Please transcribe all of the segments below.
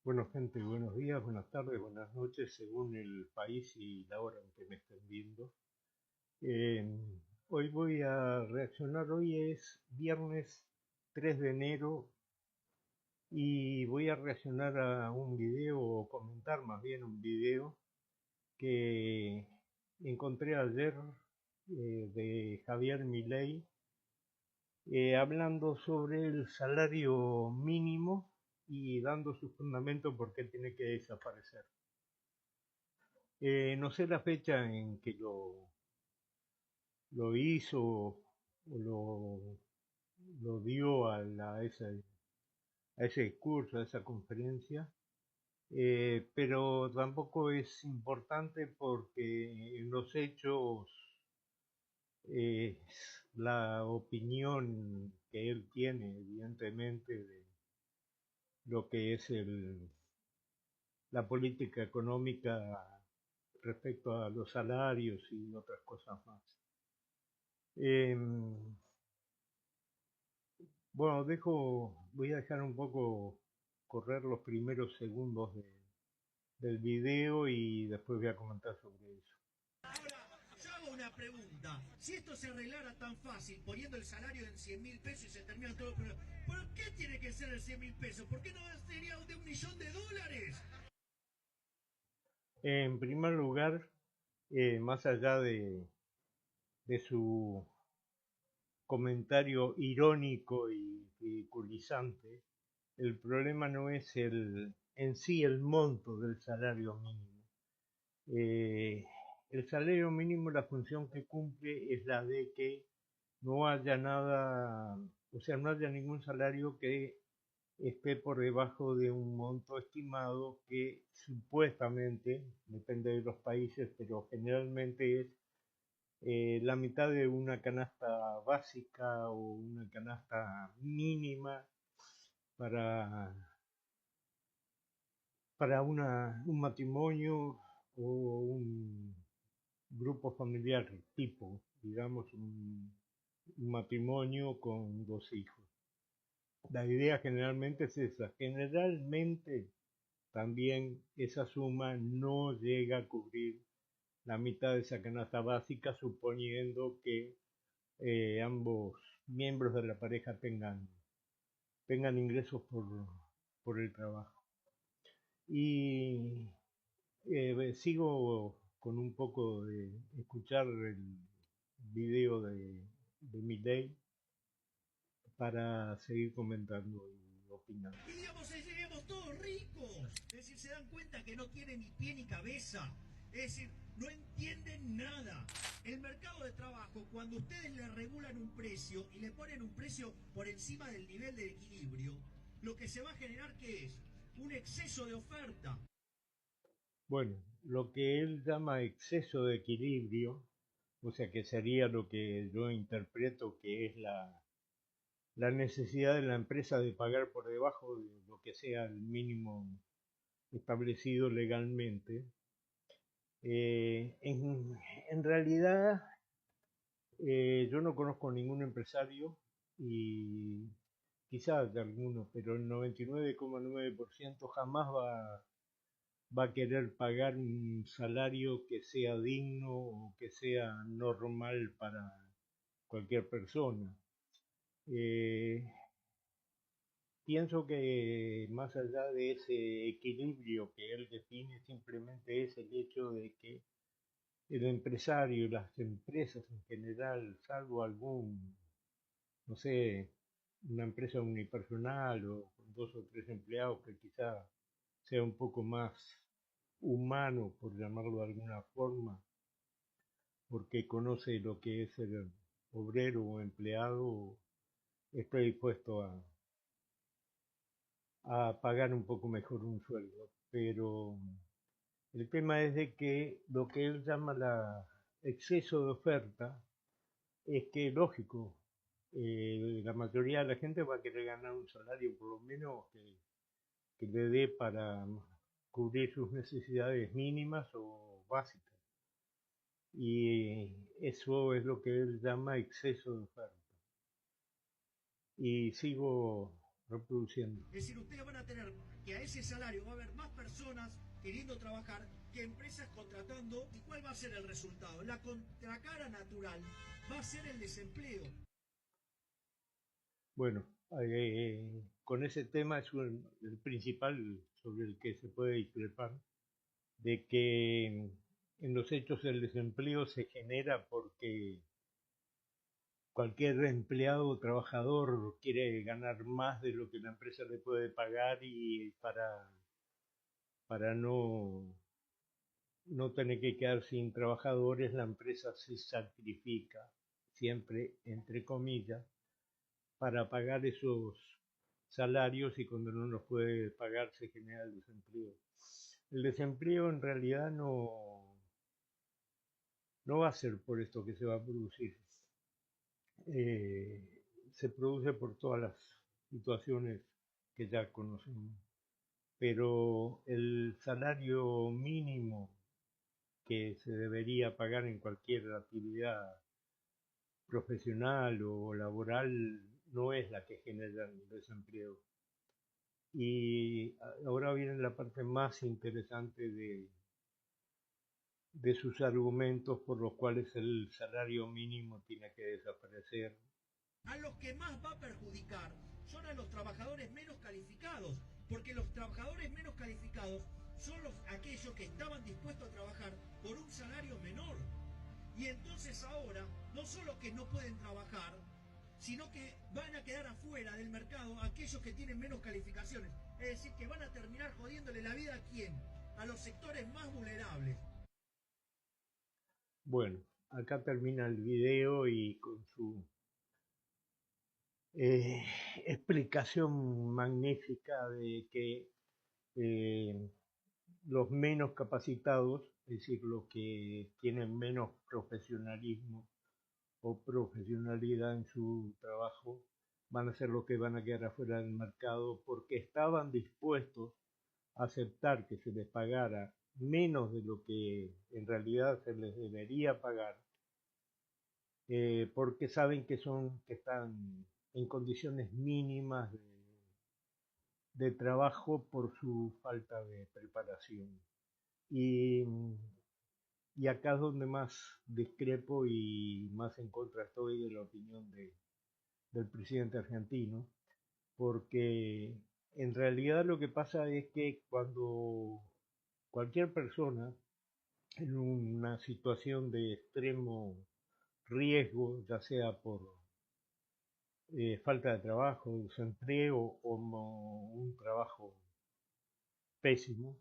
Bueno, gente, buenos días, buenas tardes, buenas noches, según el país y la hora en que me estén viendo. Eh, Hoy voy a reaccionar, hoy es viernes 3 de enero y voy a reaccionar a un video, o comentar más bien un video que encontré ayer de Javier Milei, hablando sobre el salario mínimo y dando su fundamento por qué tiene que desaparecer. No sé la fecha en que lo hizo o lo dio a ese curso, a esa conferencia, pero tampoco es importante porque en los hechos es la opinión que él tiene, evidentemente, de lo que es la política económica respecto a los salarios y otras cosas más. Em, Bueno, voy a dejar un poco correr los primeros segundos del video y después voy a comentar sobre eso. Ahora, yo hago una pregunta. Si esto se arreglara tan fácil, poniendo el salario en 100.000 pesos y se terminan todos los problemas, ¿por qué tiene que ser el 100.000 pesos? ¿Por qué no sería de $1.000.000? En primer lugar, más allá de su comentario irónico y ridiculizante, el problema no es en sí el monto del salario mínimo. Eh, el salario mínimo, la función que cumple es la de que no haya nada, o sea, no haya ningún salario que esté por debajo de un monto estimado que supuestamente, depende de los países, pero generalmente es la mitad de una canasta básica o una canasta mínima para, un matrimonio o un grupo familiar tipo, digamos, un matrimonio con dos hijos. La idea generalmente es esa. Generalmente también esa suma no llega a cubrir la mitad de esa canasta básica, suponiendo que ambos miembros de la pareja tengan ingresos por el trabajo. Y sigo con un poco de escuchar el video de Milei para seguir comentando y opinando. Y digamos, seríamos todos ricos. Es decir, se dan cuenta que no tienen ni pie ni cabeza. Es decir, no entienden nada. El mercado de trabajo, cuando ustedes le regulan un precio y le ponen un precio por encima del nivel de equilibrio, lo que se va a generar, ¿qué es? Un exceso de oferta. Bueno, lo que él llama exceso de equilibrio, o sea que sería lo que yo interpreto que es la necesidad de la empresa de pagar por debajo de lo que sea el mínimo establecido legalmente. En realidad, yo no conozco ningún empresario y quizás de algunos, pero el 99,9% jamás va a querer pagar un salario que sea digno o que sea normal para cualquier persona. Eh, Pienso que más allá de ese equilibrio que él define, simplemente es el hecho de que el empresario y las empresas en general, salvo no sé, una empresa unipersonal o con dos o tres empleados que quizá sea un poco más humano, por llamarlo de alguna forma, porque conoce lo que es ser obrero o empleado, está dispuesto a pagar un poco mejor un sueldo. Pero el tema es de que lo que él llama la exceso de oferta es que, lógico, la mayoría de la gente va a querer ganar un salario por lo menos que le dé para cubrir sus necesidades mínimas o básicas. Y eso es lo que él llama exceso de oferta. Y sigo reproduciendo. Es decir, ustedes van a tener que a ese salario va a haber más personas queriendo trabajar que empresas contratando. ¿Y cuál va a ser el resultado? La contracara natural va a ser el desempleo. Bueno, con ese tema es el principal sobre el que se puede discrepar, de que en los hechos el desempleo se genera porque cualquier empleado o trabajador quiere ganar más de lo que la empresa le puede pagar y para no tener que quedar sin trabajadores, la empresa se sacrifica, siempre entre comillas, para pagar esos salarios y cuando no los puede pagar se genera el desempleo. El desempleo en realidad no va a ser por esto que se va a producir. Eh, Se produce por todas las situaciones que ya conocemos. Pero el salario mínimo que se debería pagar en cualquier actividad profesional o laboral no es la que genera el desempleo. Y ahora viene la parte más interesante de sus argumentos por los cuales el salario mínimo tiene que desaparecer. A los que más va a perjudicar son a los trabajadores menos calificados, porque los trabajadores menos calificados son aquellos que estaban dispuestos a trabajar por un salario menor. Y entonces ahora, no solo que no pueden trabajar, sino que van a quedar afuera del mercado aquellos que tienen menos calificaciones. Es decir, que van a terminar jodiéndole la vida a quién? A los sectores más vulnerables. Bueno, acá termina el video y con su explicación magnífica de que eh, los menos capacitados, es decir, los que tienen menos profesionalismo o profesionalidad en su trabajo, van a ser los que van a quedar afuera del mercado porque estaban dispuestos a aceptar que se les pagara menos de lo que en realidad se les debería pagar, porque saben que están en condiciones mínimas de trabajo por su falta de preparación. Y, y acá es donde más discrepo y más en contra estoy de la opinión del presidente argentino, porque en realidad lo que pasa es que cuando cualquier persona en una situación de extremo riesgo, ya sea por falta de trabajo, desempleo o un trabajo pésimo,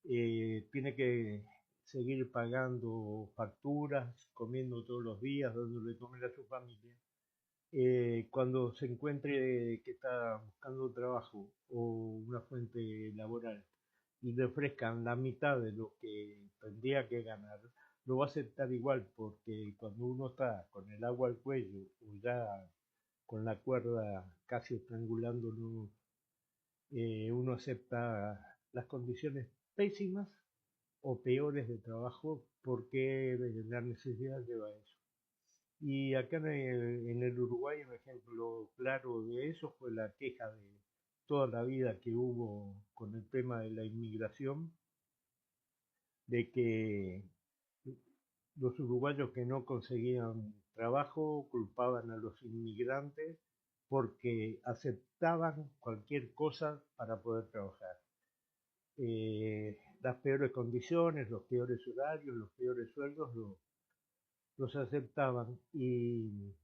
tiene que seguir pagando facturas, comiendo todos los días, dándole de comer a su familia. Cuando se encuentre que está buscando trabajo o una fuente laboral y le ofrezcan la mitad de lo que tendría que ganar, lo va a aceptar igual, porque cuando uno está con el agua al cuello o ya con la cuerda casi estrangulándolo, uno acepta las condiciones pésimas o peores de trabajo porque la necesidad lleva a eso. Y acá en el Uruguay un ejemplo claro de eso fue la queja de toda la vida que hubo con el tema de la inmigración, de que los uruguayos que no conseguían trabajo culpaban a los inmigrantes porque aceptaban cualquier cosa para poder trabajar. Las peores condiciones, los peores horarios, los peores sueldos los aceptaban y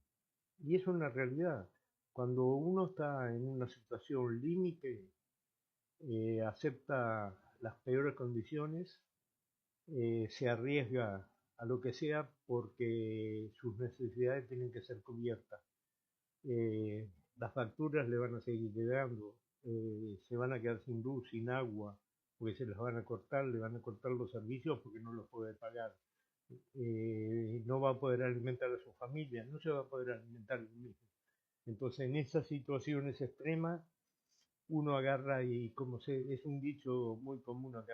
es una realidad. Cuando uno está en una situación límite, acepta las peores condiciones, se arriesga a lo que sea porque sus necesidades tienen que ser cubiertas. Las facturas le van a seguir llegando, se van a quedar sin luz, sin agua, porque se las van a cortar, le van a cortar los servicios porque no los puede pagar. No va a poder alimentar a su familia, no se va a poder alimentar él mismo. Entonces, en esas situaciones extremas, uno agarra y es un dicho muy común acá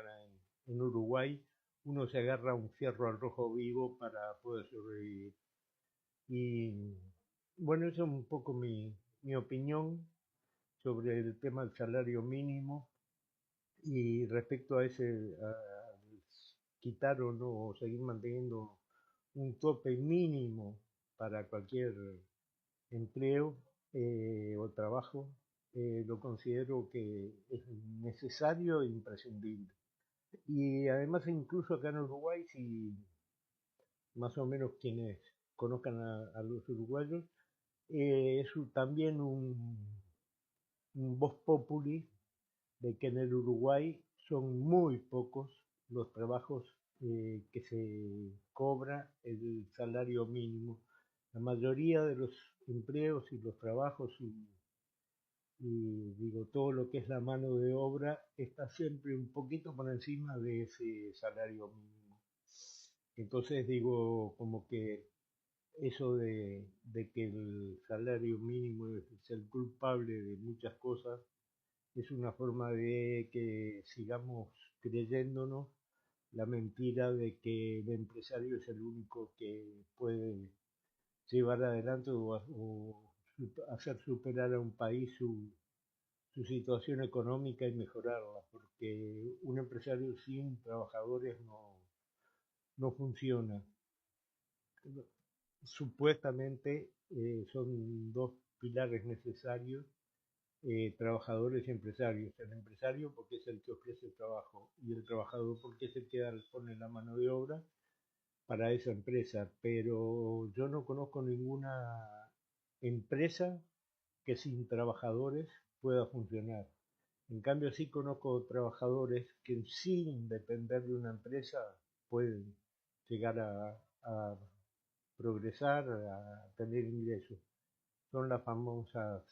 en Uruguay, uno se agarra un fierro al rojo vivo para poder sobrevivir. Y bueno, eso es un poco mi opinión. sobre el tema del salario mínimo y respecto a quitar o no, o seguir manteniendo un tope mínimo para cualquier empleo o trabajo, lo considero que es necesario e imprescindible. Y además incluso acá en Uruguay, si más o menos quienes conozcan a los uruguayos, es también un vox populi de que en el Uruguay son muy pocos los trabajos que se cobra el salario mínimo. La mayoría de los empleos y los trabajos y digo todo lo que es la mano de obra está siempre un poquito por encima de ese salario mínimo. Entonces digo como que eso de que el salario mínimo es el culpable de muchas cosas es una forma de que sigamos creyéndonos la mentira de que el empresario es el único que puede llevar adelante o hacer superar a un país su situación económica y mejorarla, porque un empresario sin trabajadores no funciona. Supuestamente son dos pilares necesarios, trabajadores y empresarios. El empresario porque es el que ofrece el trabajo y el trabajador porque es el que pone la mano de obra para esa empresa. Pero yo no conozco ninguna empresa que sin trabajadores pueda funcionar. En cambio sí conozco trabajadores que sin depender de una empresa pueden llegar a progresar, a tener ingresos. Son las famosas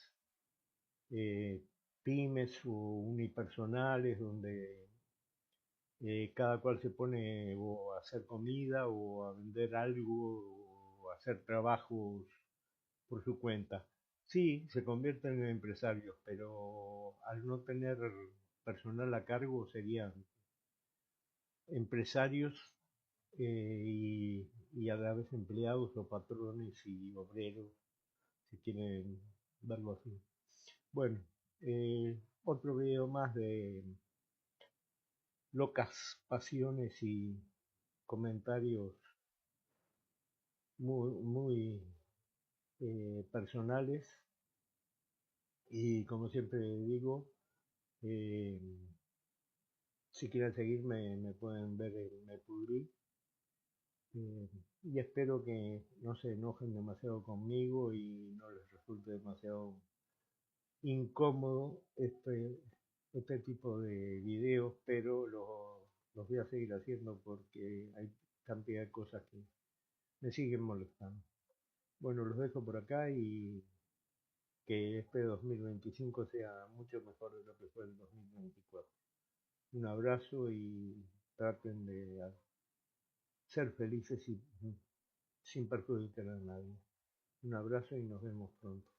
eh, pymes o unipersonales donde cada cual se pone o a hacer comida o a vender algo o a hacer trabajos por su cuenta. Sí, se convierten en empresarios, pero al no tener personal a cargo serían empresarios y a la vez empleados o patrones y obreros, si quieren verlo así. Bueno, otro video más de locas pasiones y comentarios muy personales. Y como siempre digo, eh, si quieren seguirme me pueden ver en Me Pudrí. Y espero que no se enojen demasiado conmigo y no les resulte demasiado incómodo este tipo de videos, pero los voy a seguir haciendo porque hay cantidad de cosas que me siguen molestando. Bueno, los dejo por acá y que este 2025 sea mucho mejor de lo que fue el 2024. Un abrazo y traten de ser felices y sin perjudicar a nadie. Un abrazo y nos vemos pronto.